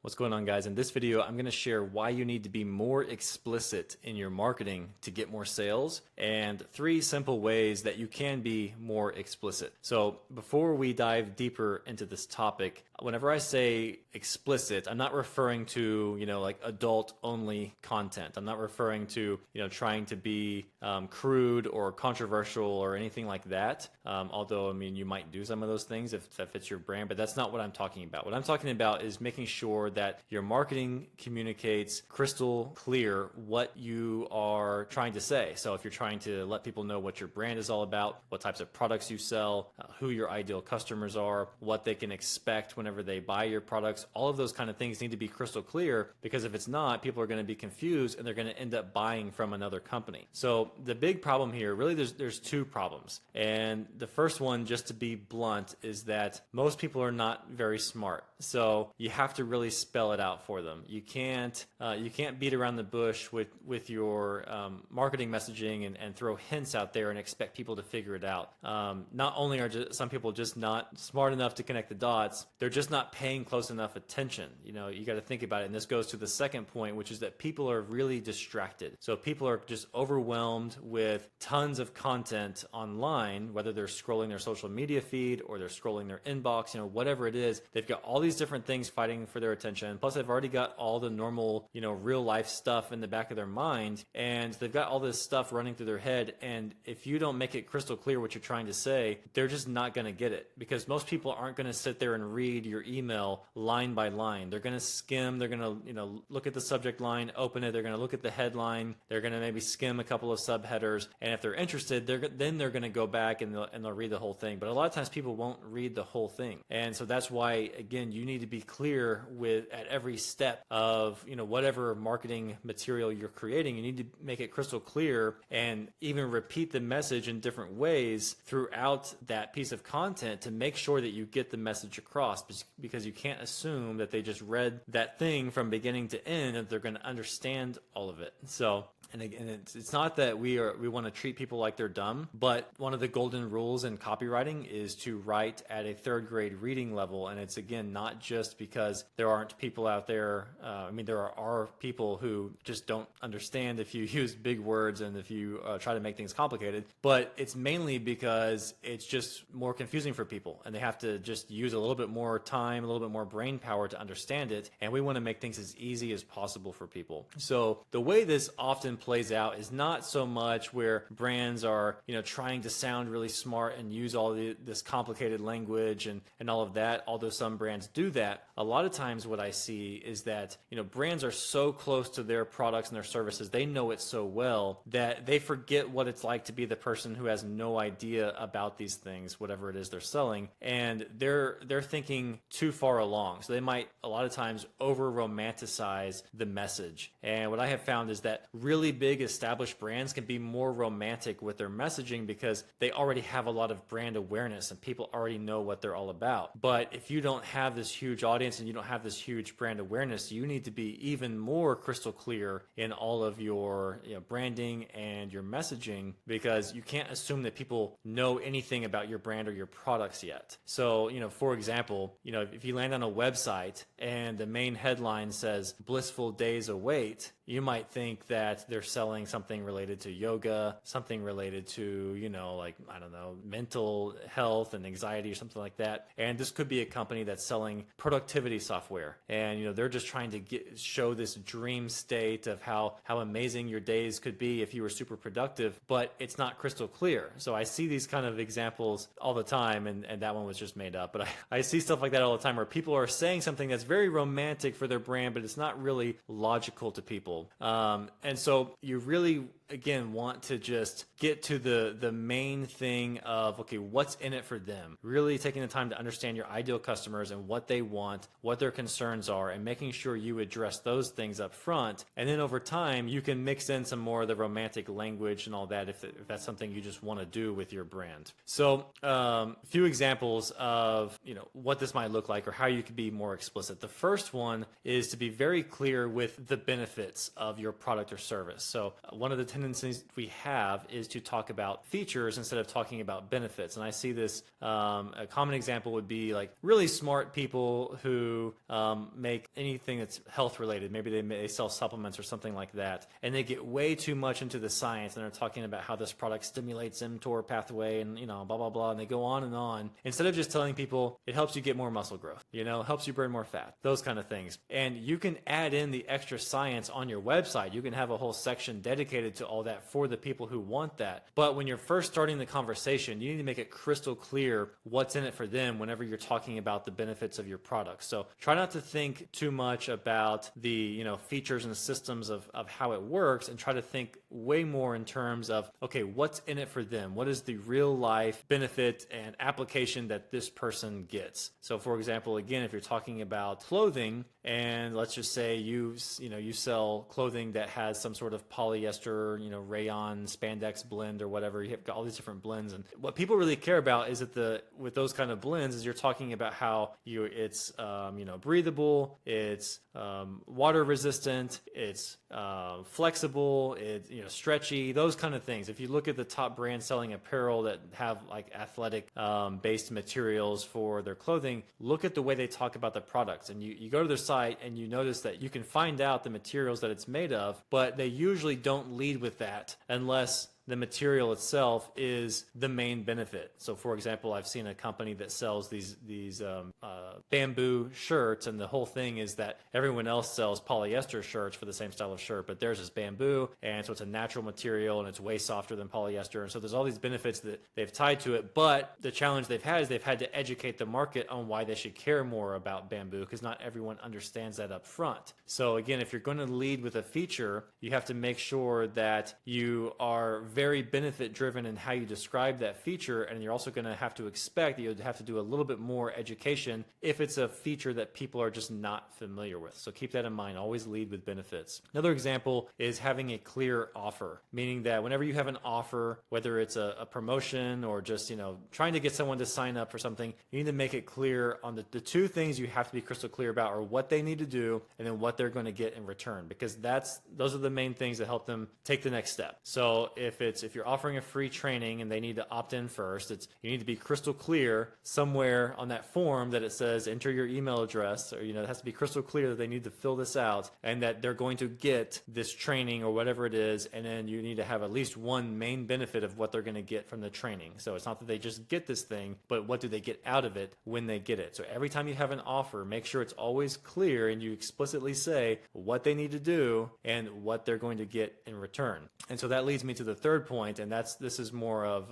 What's going on, guys? In this video, I'm going to share why you need to be more explicit in your marketing to get more sales and 3 simple ways that you can be more explicit. So before we dive deeper into this topic, whenever I say explicit, I'm not referring to, like adult only content. I'm not referring to, trying to be crude or controversial or anything like that. Although, you might do some of those things if that fits your brand, but that's not what I'm talking about. What I'm talking about is making sure that your marketing communicates crystal clear what you are trying to say. So if you're trying to let people know what your brand is all about, what types of products you sell, who your ideal customers are, what they can expect whenever they buy your products, all of those kind of things need to be crystal clear, because if it's not, people are going to be confused and they're going to end up buying from another company. So the big problem here, really there's 2 problems. And the first one, just to be blunt, is that most people are not very smart. So you have to really spell it out for them. You can't beat around the bush with your marketing messaging and throw hints out there and expect people to figure it out. Not only are some people just not smart enough to connect the dots, they're just not paying close enough attention. You got to think about it. And this goes to the second point, which is that people are really distracted. So people are just overwhelmed with tons of content online, whether they're scrolling their social media feed or they're scrolling their inbox, whatever it is. They've got all these different things fighting for their attention. Plus, they've already got all the normal, real life stuff in the back of their mind, and they've got all this stuff running through their head. And if you don't make it crystal clear what you're trying to say, they're just not going to get it, because most people aren't going to sit there and read your email line by line. They're going to skim. They're going to, look at the subject line, open it. They're going to look at the headline. They're going to maybe skim a couple of subheaders, and if they're interested, then they're going to go back and they'll read the whole thing. But a lot of times people won't read the whole thing, and so that's why, again, you need to be clear at every step of whatever marketing material you're creating. You need to make it crystal clear and even repeat the message in different ways throughout that piece of content to make sure that you get the message across, because you can't assume that they just read that thing from beginning to end and they're going to understand all of it. So, and again, it's not that we want to treat people like they're dumb, but one of the golden rules in copywriting is to write at a 3rd grade reading level. And it's, again, not just because there aren't people out there. There are people who just don't understand if you use big words and if you try to make things complicated, but it's mainly because it's just more confusing for people and they have to just use a little bit more time, a little bit more brain power to understand it. And we want to make things as easy as possible for people. So the way this often plays out is not so much where brands are, trying to sound really smart and use all this complicated language and all of that, although some brands do that. A lot of times what I see is that, brands are so close to their products and their services, they know it so well that they forget what it's like to be the person who has no idea about these things, whatever it is they're selling, and they're thinking too far along. So they might a lot of times over romanticize the message. And what I have found is that really big established brands can be more romantic with their messaging because they already have a lot of brand awareness and people already know what they're all about. But if you don't have this huge audience and you don't have this huge brand awareness, you need to be even more crystal clear in all of your branding and your messaging, because you can't assume that people know anything about your brand or your products yet. So, for example, if you land on a website and the main headline says blissful days await, you might think that they're selling something related to yoga, something related to, mental health and anxiety or something like that. And this could be a company that's selling productivity software. And, they're just trying to show this dream state of how amazing your days could be if you were super productive, but it's not crystal clear. So I see these kind of examples all the time, and that one was just made up. But I see stuff like that all the time where people are saying something that's very romantic for their brand, but it's not really logical to people. And so you really, again, want to just get to the main thing of, okay, what's in it for them? Really taking the time to understand your ideal customers and what they want, what their concerns are, and making sure you address those things up front. And then over time, you can mix in some more of the romantic language and all that if that's something you just want to do with your brand. So a few examples of what this might look like or how you could be more explicit. The first one is to be very clear with the benefits of your product or service. So one of the tendency we have is to talk about features instead of talking about benefits. And I see this, a common example would be like really smart people who make anything that's health related. Maybe they sell supplements or something like that. And they get way too much into the science and they're talking about how this product stimulates mTOR pathway and, blah, blah, blah. And they go on and on. Instead of just telling people it helps you get more muscle growth, helps you burn more fat, those kind of things. And you can add in the extra science on your website. You can have a whole section dedicated to all that for the people who want that. But when you're first starting the conversation, you need to make it crystal clear what's in it for them whenever you're talking about the benefits of your product. So try not to think too much about the features and systems of how it works, and try to think way more in terms of, okay, what's in it for them? What is the real life benefit and application that this person gets? So for example, again, if you're talking about clothing, and let's just say you sell clothing that has some sort of polyester, rayon, spandex blend or whatever. You have got all these different blends, and what people really care about is that with those kind of blends is you're talking about how it's breathable, it's water resistant, it's flexible, it's stretchy, those kind of things. If you look at the top brands selling apparel that have like athletic based materials for their clothing, look at the way they talk about the products, and you go to their site and you notice that you can find out the materials that it's made of, but they usually don't lead with that unless the material itself is the main benefit. So for example, I've seen a company that sells these bamboo shirts, and the whole thing is that everyone else sells polyester shirts for the same style of shirt, but theirs is bamboo, and so it's a natural material and it's way softer than polyester. And so there's all these benefits that they've tied to it, but the challenge they've had is they've had to educate the market on why they should care more about bamboo, because not everyone understands that up front. So again, if you're going to lead with a feature, you have to make sure that you are very benefit driven in how you describe that feature, and you're also going to have to expect that you'll have to do a little bit more education if it's a feature that people are just not familiar with. So keep that in mind. Always lead with benefits. Another example is having a clear offer, meaning that whenever you have an offer, whether it's a promotion or just trying to get someone to sign up for something, you need to make it clear on the two things you have to be crystal clear about are what they need to do and then what they're going to get in return, because those are the main things that help them take the next step. So if you're offering a free training and they need to opt in first, you need to be crystal clear somewhere on that form that it says enter your email address, or it has to be crystal clear that they need to fill this out and that they're going to get this training or whatever it is, and then you need to have at least one main benefit of what they're going to get from the training. So it's not that they just get this thing, but what do they get out of it when they get it? So every time you have an offer, make sure it's always clear and you explicitly say what they need to do and what they're going to get in return. And so that leads me to the third point, and this is more of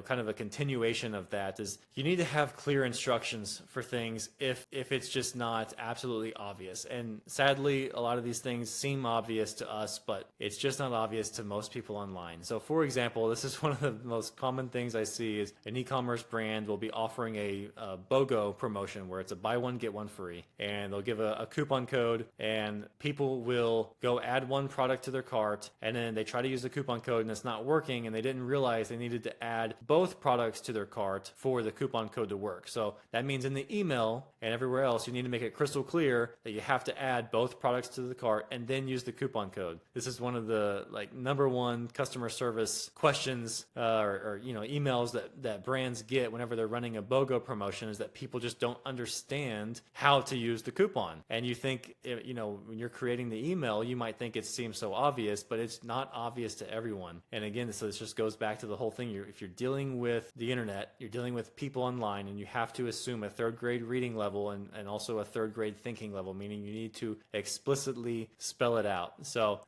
kind of a continuation of that, is you need to have clear instructions for things if it's just not absolutely obvious. And sadly, a lot of these things seem obvious to us, but it's just not obvious to most people online. So for example, this is one of the most common things I see is an e-commerce brand will be offering a BOGO promotion where it's a buy one, get one free, and they'll give a coupon code, and people will go add one product to their cart, and then they try to use the coupon code and it's not working, and they didn't realize they needed to add both products to their cart for the coupon code to work. So that means in the email and everywhere else, you need to make it crystal clear that you have to add both products to the cart and then use the coupon code. This is one of the number one customer service questions or emails that brands get whenever they're running a BOGO promotion, is that people just don't understand how to use the coupon. And you think, when you're creating the email, you might think it seems so obvious, but it's not obvious to everyone. And again, so this just goes back to the whole thing. If you're dealing with the internet, you're dealing with people online, and you have to assume a third grade reading level and also a third grade thinking level, meaning you need to explicitly spell it out. So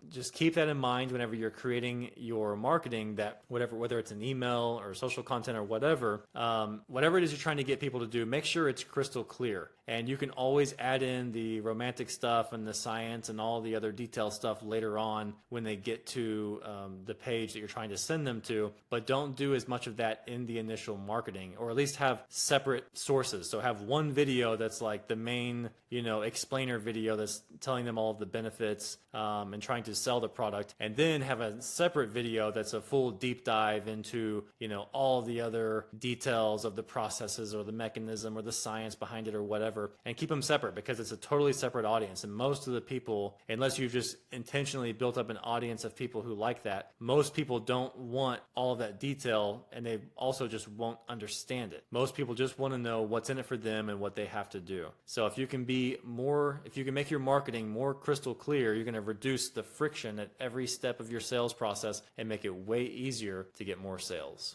just keep that in mind whenever you're creating your marketing, that whether it's an email or social content or whatever it is you're trying to get people to do, make sure it's crystal clear. And you can always add in the romantic stuff and the science and all the other detailed stuff later on when they get to the page that you're trying to send them to, but don't do as much of that in the initial marketing, or at least have separate sources. So have one video that's like the main, explainer video that's telling them all of the benefits and trying to sell the product, and then have a separate video that's a full deep dive into, all the other details of the processes or the mechanism or the science behind it or whatever, and keep them separate because it's a totally separate audience. And most of the people, unless you've just intentionally built up an audience of people who like that, most people don't want all of that detail, and they also just won't understand it. Most people just want to know what's in it for them and what they have to do. So if you can make your marketing more crystal clear, you're going to reduce the friction at every step of your sales process and make it way easier to get more sales.